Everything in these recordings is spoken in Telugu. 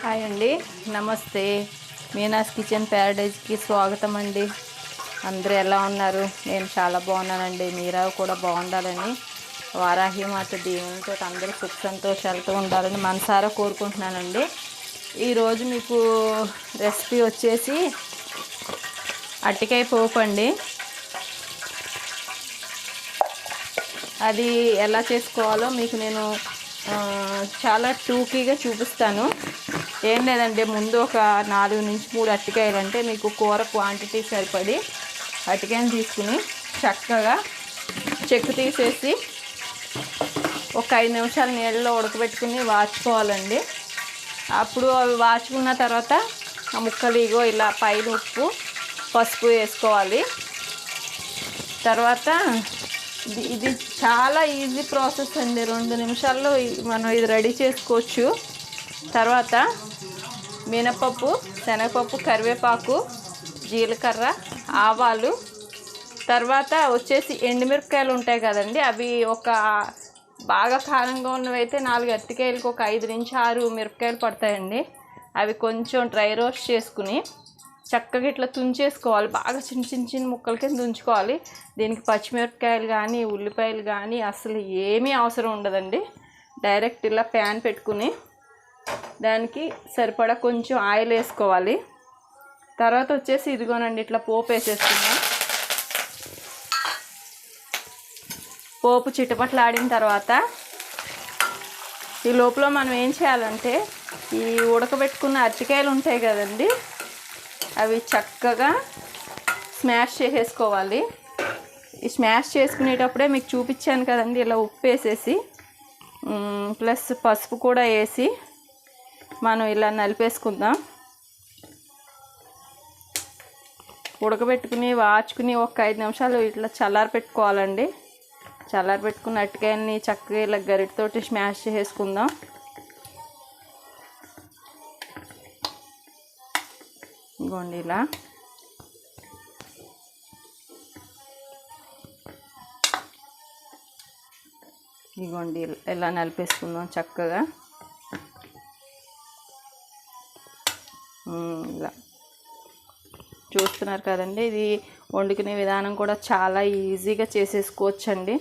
హాయ్ అండి, నమస్తే. మీనాస్ కిచెన్ ప్యారడైజ్కి స్వాగతం అండి. అందరూ ఎలా ఉన్నారు? నేను చాలా బాగున్నానండి. మీరా కూడా బాగుండాలని వారాహి మాత దీవెనతో అందరూ సుఖ సంతోషాలతో ఉండాలని మనసారా కోరుకుంటున్నానండి. ఈరోజు మీకు రెసిపీ వచ్చేసి అరటికాయ పోపు అండి. అది ఎలా చేసుకోవాలో మీకు నేను చాలా టూకీగా చూపిస్తాను. ఏం లేదండి, ముందు ఒక 4 నుంచి 3 అరటికాయలు అంటే మీకు కూర క్వాంటిటీ సరిపడి అరటికాయలు తీసుకుని చక్కగా చెక్కు తీసేసి ఒక 5 నిమిషాలు నీళ్ళలో ఉడకబెట్టుకుని వాచుకోవాలండి. అప్పుడు అవి వాచుకున్న తర్వాత ఆ ముక్కలు ఇగో ఇలా పైన ఉప్పు పసుపు వేసుకోవాలి. తర్వాత ఇది చాలా ఈజీ ప్రాసెస్ అండి. 2 నిమిషాల్లో మనం ఇది రెడీ చేసుకోవచ్చు. తర్వాత మినపప్పు, శనగపప్పు, కరివేపాకు, జీలకర్ర, ఆవాలు, తర్వాత వచ్చేసి ఎండుమిరపకాయలు ఉంటాయి కదండి, అవి ఒక బాగా కారంగా ఉన్నవైతే 4 అరటికాయలకు ఒక 5 నుంచి 6 మిరపకాయలు పడతాయండి. అవి కొంచెం డ్రై రోస్ట్ చేసుకుని చక్కగా ఇట్లా తుంచేసుకోవాలి. బాగా చిన్న చిన్న చిన్న ముక్కల కింద ఉంచుకోవాలి. దీనికి పచ్చిమిరపకాయలు కానీ ఉల్లిపాయలు కానీ అసలు ఏమీ అవసరం ఉండదండి. డైరెక్ట్ ఇలా ప్యాన్ పెట్టుకుని దానికి సరిపడా కొంచెం ఆయిల్ వేసుకోవాలి. తర్వాత వచ్చేసి ఇదిగోనండి ఇట్లా పోపు వేసేసుకున్నాం. పోపు చిటపట్లాడిన తర్వాత ఈ లోపల మనం ఏం చేయాలంటే ఈ ఉడకబెట్టుకున్న అరటికాయలు ఉంటాయి కదండి, అవి చక్కగా స్మాష్ చేసేసుకోవాలి. ఈ స్మాష్ చేసుకునేటప్పుడే మీకు చూపించాను కదండి, ఇలా ఉప్పు వేసేసి ప్లస్ పసుపు కూడా వేసి మనం ఇలా నలిపేసుకుందాం. ఉడకబెట్టుకుని వాచుకుని ఒక 5 నిమిషాలు ఇట్లా చల్లారి పెట్టుకోవాలండి. చల్లారి పెట్టుకున్న అరటికాయలని చక్కగా ఇలా గరిటతోటి స్మాష్ చేసుకుందాం. ఇదిగోండి ఇలా ఇదిగోండి ఇలా నలిపేసుకుందాం చక్కగా. ఇలా చూస్తున్నారు కదండి, ఇది వండుకునే విధానం కూడా చాలా ఈజీగా చేసేసుకోవచ్చండి.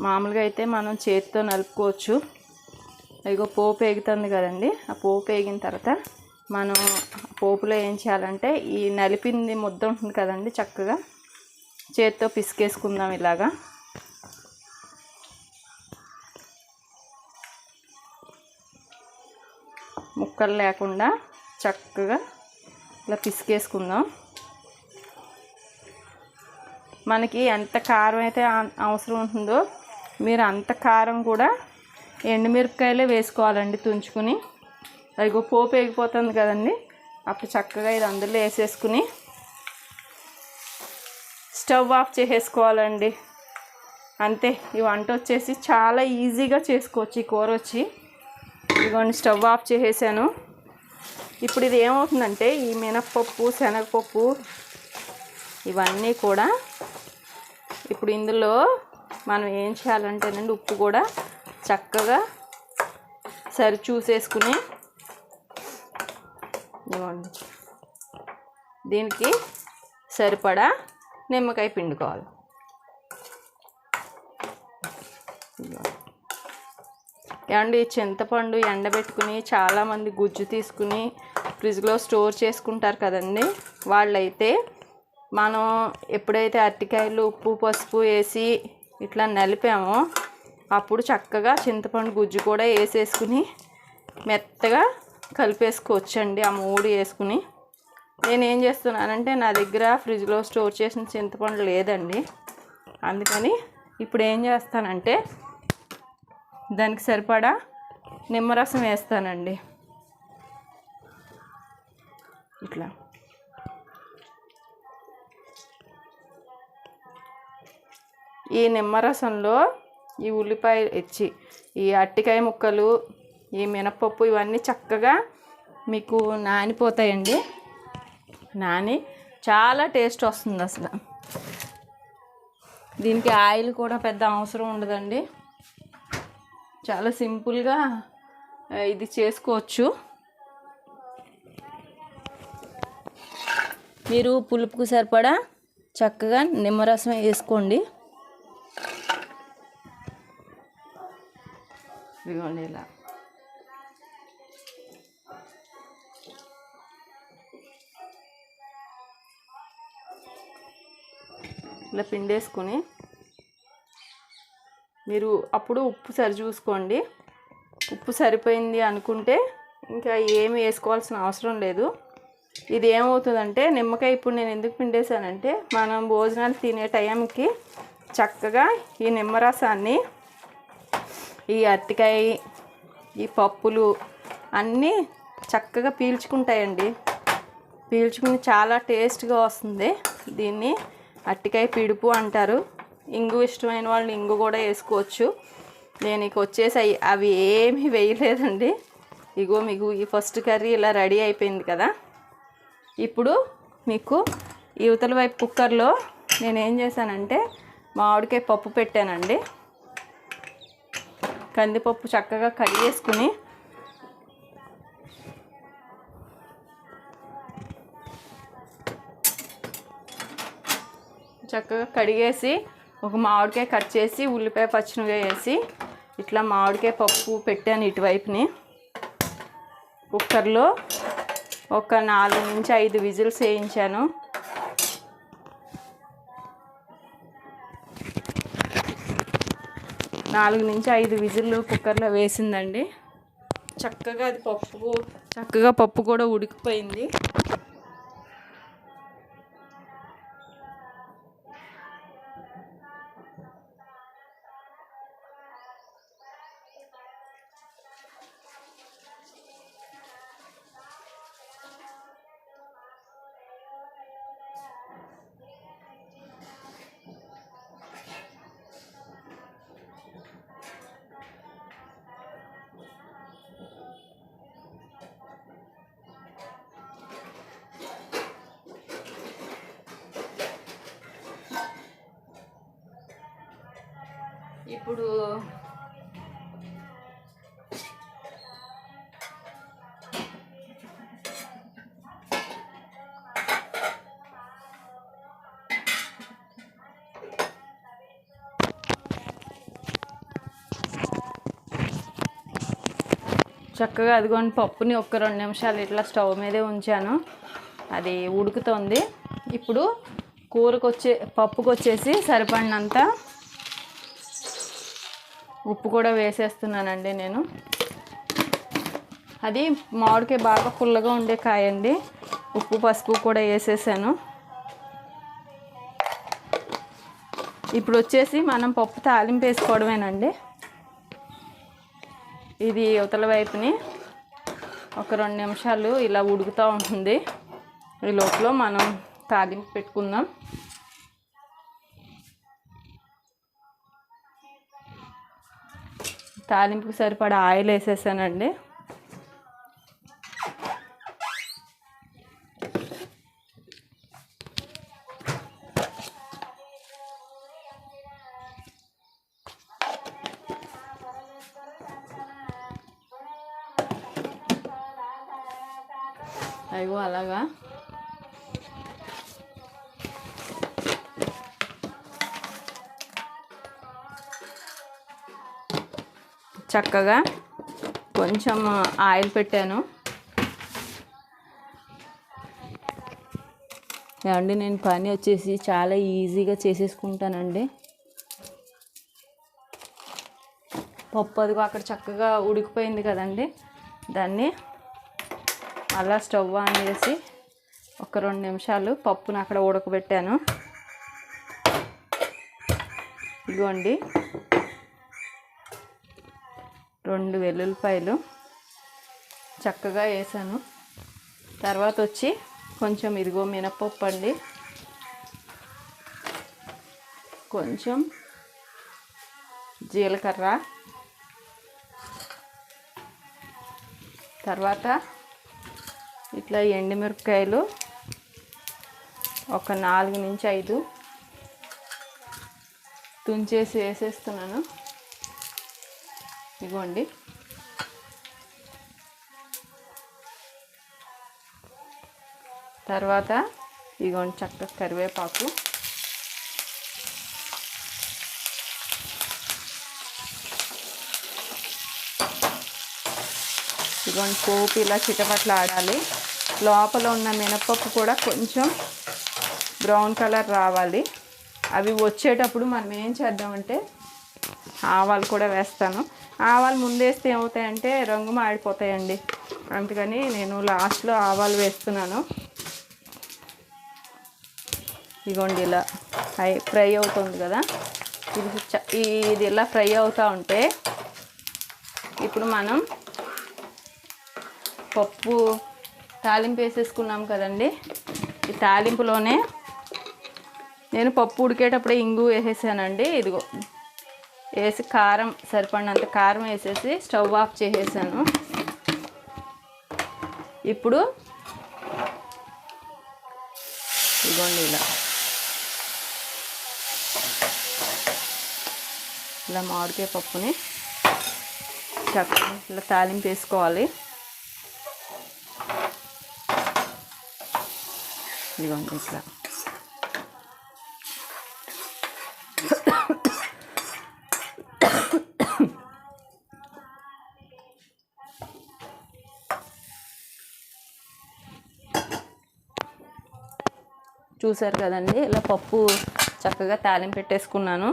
మామూలుగా అయితే మనం చేతితో నలుపుకోవచ్చు. ఇగో పోపు వేగుతుంది కదండి, ఆ పోపు వేగిన తర్వాత మనం పోపులో ఏం చేయాలంటే ఈ నలిపింది ముద్ద ఉంటుంది కదండి, చక్కగా చేతితో పిసికేసుకుందాం. ఇలాగా ముక్కలు లేకుండా చక్కగా ఇలా పిసికేసుకుందాం. మనకి ఎంత కారం అయితే అవసరం ఉంటుందో మీరు అంత కారం కూడా ఎండుమిరపకాయలే వేసుకోవాలండి తుంచుకుని. అదిగో పోపు వేగిపోతుంది కదండి, అప్పుడు చక్కగా ఇది అందులో వేసేసుకుని స్టవ్ ఆఫ్ చేసేసుకోవాలండి. అంతే, ఈ వంట వచ్చేసి చాలా ఈజీగా చేసుకోవచ్చు. ఈ కూర వచ్చి ఇదిగోండి స్టవ్ ఆఫ్ చేసేసాను. ఇప్పుడు ఇది ఏమవుతుందంటే ఈ మినప్పప్పు శనగపప్పు ఇవన్నీ కూడా ఇప్పుడు ఇందులో మనం ఏం చేయాలంటేనండి ఉప్పు కూడా చక్కగా సరి చూసేసుకుని ఇవ్వండి, దీనికి సరిపడా నిమ్మకాయ పిండుకోవాలి. ఏమండి, చింతపండు ఎండబెట్టుకుని చాలామంది గుజ్జు తీసుకుని ఫ్రిడ్జ్లో స్టోర్ చేసుకుంటారు కదండి, వాళ్ళైతే మనం ఎప్పుడైతే అరటికాయలు ఉప్పు పసుపు వేసి ఇట్లా నలిపామో అప్పుడు చక్కగా చింతపండు గుజ్జు కూడా వేసేసుకుని మెత్తగా కలిపేసుకోవచ్చండి. ఆ 3 వేసుకుని నేనేం చేస్తున్నానంటే నా దగ్గర ఫ్రిడ్జ్లో స్టోర్ చేసిన చింతపండు లేదండి, అందుకని ఇప్పుడు ఏం చేస్తానంటే దానికి సరిపడా నిమ్మరసం వేస్తానండి. ఇట్లా ఈ నిమ్మరసంలో ఈ ఉల్లిపాయ ఇచ్చి ఈ అరటికాయ ముక్కలు ఈ మినపప్పు ఇవన్నీ చక్కగా మీకు నానిపోతాయండి. నాని చాలా టేస్ట్ వస్తుంది అసలు. దీనికి ఆయిల్ కూడా పెద్ద అవసరం ఉండదండి. చాలా సింపుల్గా ఇది చేసుకోవచ్చు. మీరు పులుపుకు సరిపడా చక్కగా నిమ్మరసం వేసుకోండి. ఇదిగోండి ఇలా పిండేసుకుని మీరు అప్పుడు ఉప్పు సరి చూసుకోండి. ఉప్పు సరిపోయింది అనుకుంటే ఇంకా ఏమి వేసుకోవాల్సిన అవసరం లేదు. ఇది ఏమవుతుందంటే నిమ్మకాయ ఇప్పుడు నేను ఎందుకు పిండేశానంటే మనం భోజనాలు తినే టైంకి చక్కగా ఈ నిమ్మరసాన్ని ఈ అరటికాయ ఈ పప్పులు అన్నీ చక్కగా పీల్చుకుంటాయండి. పీల్చుకుని చాలా టేస్ట్గా వస్తుంది. దీన్ని అరటికాయ పిడుపు అంటారు. ఇంగు ఇష్టమైన వాళ్ళు ఇంగు కూడా వేసుకోవచ్చు. నేను ఇక వచ్చేసి అవి ఏమీ వేయలేదండి. ఇగో మీకు ఈ ఫస్ట్ కర్రీ ఇలా రెడీ అయిపోయింది కదా. ఇప్పుడు మీకు యువతల వైపు కుక్కర్లో నేనేం చేశానంటే మామిడికాయ పప్పు పెట్టానండి. కందిపప్పు చక్కగా కడిగేసుకుని చక్కగా కడిగేసి ఒక మామిడికాయ కట్ చేసి ఉల్లిపాయ పచ్చిమిరపకాయ వేసి ఇట్లా మామిడికాయ పప్పు పెట్టాను ఇటువైపుని. కుక్కర్లో ఒక 4 నుంచి 5 విజిల్స్ వేయించాను. నాలుగు నుంచి 5 విజిల్లు కుక్కర్లో వేసిందండి. చక్కగా అది పప్పు కూడా ఉడికిపోయింది. ఇప్పుడు చక్కగా అదిగోండి పప్పుని ఒక 2 నిమిషాలు ఇట్లా స్టవ్ మీదే ఉంచాను. అది ఉడుకుతుంది. ఇప్పుడు పప్పుకు వచ్చేసి సరిపడినంత ఉప్పు కూడా వేసేస్తున్నానండి నేను. అది మామిడికాయ బాగా పుల్లగా ఉండే కాయండి. ఉప్పు పసుపు కూడా వేసేసాను. ఇప్పుడు వచ్చేసి మనం పప్పు తాలింపు వేసుకోవడమేనండి. ఇది యువతల వైపుని ఒక 2 నిమిషాలు ఇలా ఉడుకుతూ ఉంటుంది. ఈ లోపల మనం తాలింపు పెట్టుకుందాం. తాలింపుకి సరిపడా ఆయిల్ వేసేసానండి. అయ్యో అలాగా చక్కగా కొంచెం ఆయిల్ పెట్టాను. ఏమండి నేను పని వచ్చేసి చాలా ఈజీగా చేసేసుకుంటానండి. పప్పు అదిగో అక్కడ చక్కగా ఉడికిపోయింది కదండి. దాన్ని అలా స్టవ్ ఆన్ చేసి ఒక 2 నిమిషాలు పప్పును అక్కడ ఉడకబెట్టాను. ఇదిగోండి 2 వెల్లుల్లిపాయలు చక్కగా వేసాను. తర్వాత వచ్చి కొంచెం ఇదిగో మినపప్పు అండి, కొంచెం జీలకర్ర, తర్వాత ఇట్లా ఎండుమిరపకాయలు ఒక 4 నుంచి 5 తుంచేసి వేసేస్తున్నాను. ఇదిగోండి. తర్వాత ఇదిగోండి చక్కగా కరివేపాకు, ఇదిగోండి పోపు ఇలా చిటపట్లు ఆడాలి. లోపల ఉన్న మినపప్పు కూడా కొంచెం బ్రౌన్ కలర్ రావాలి. అవి వచ్చేటప్పుడు మనం ఏం చేద్దామంటే ఆవాలు కూడా వేస్తాను. ఆవాలు ముందేస్తే ఏమవుతాయంటే రంగు మాడిపోతాయండి, అందుకని నేను లాస్ట్లో ఆవాలు వేస్తున్నాను. ఇదిగోండి ఇలా ఫ్రై అవుతుంది కదా, ఇది ఇలా ఫ్రై అవుతూ ఉంటే ఇప్పుడు మనం పప్పు తాలింపు వేసేసుకున్నాం కదండి. ఈ తాలింపులోనే నేను పప్పు ఉడికేటప్పుడే ఇంగు వేసేసానండి. ఇదిగో వేసి కారం సరిపడినంత కారం వేసేసి స్టవ్ ఆఫ్ చేసేసాను. ఇప్పుడు ఇదిగోండి ఇలా మామిడికాయ పప్పుని చక్కగా ఇలా తాలింపు వేసుకోవాలి. ఇదిగోండి ఇట్లా చూసారు కదండి, ఇలా పప్పు చక్కగా తాలింపు పెట్టేసుకున్నాను.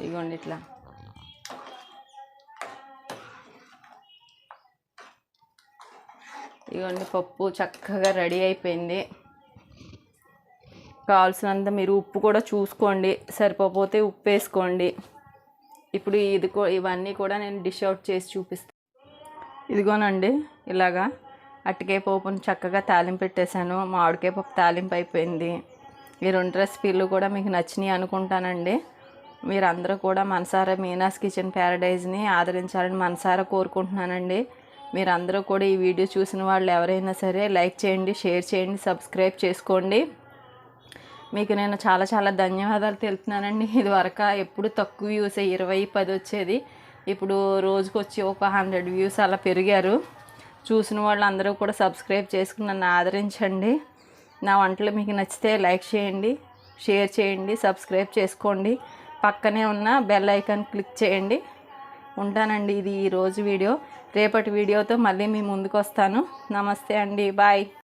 ఇదిగోండి ఇట్లా ఇదిగోండి పప్పు చక్కగా రెడీ అయిపోయింది. కావాల్సినంత మీరు ఉప్పు కూడా చూసుకోండి, సరిపోతే ఉప్పు వేసుకోండి. ఇప్పుడు ఇవన్నీ కూడా నేను డిష్ అవుట్ చేసి చూపిస్తాను. ఇదిగోనండి ఇలాగా అరటికాయ పప్పును చక్కగా తాలింపు పెట్టేశాను. మామిడికాయ పప్పు తాలింపు అయిపోయింది. ఈ 2 రెసిపీలు కూడా మీకు నచ్చినాయి అనుకుంటానండి. మీరందరూ కూడా మనసారా మీనాస్ కిచెన్ ప్యారడైజ్ని ఆదరించాలని మనసారా కోరుకుంటున్నానండి. మీరందరూ కూడా ఈ వీడియో చూసిన వాళ్ళు ఎవరైనా సరే లైక్ చేయండి, షేర్ చేయండి, సబ్స్క్రైబ్ చేసుకోండి. మీకు నేను చాలా చాలా ధన్యవాదాలు తెలుపుతున్నానండి. ఇది వరకు ఎప్పుడు తక్కువ వ్యూస్ 20-10 వచ్చేది, ఇప్పుడు రోజుకి వచ్చి ఒక 100 వ్యూస్ అలా పెరిగారు. చూసిన వాళ్ళు అందరూ కూడా సబ్స్క్రైబ్ చేసుకుని నన్ను ఆదరించండి. నా వంటలు మీకు నచ్చితే లైక్ చేయండి, షేర్ చేయండి, సబ్స్క్రైబ్ చేసుకోండి. పక్కనే ఉన్న బెల్ ఐకాన్ క్లిక్ చేయండి. ఉంటానండి. ఇది ఈరోజు వీడియో. రేపటి వీడియోతో మళ్ళీ మీ ముందుకు వస్తాను. నమస్తే అండి, బాయ్.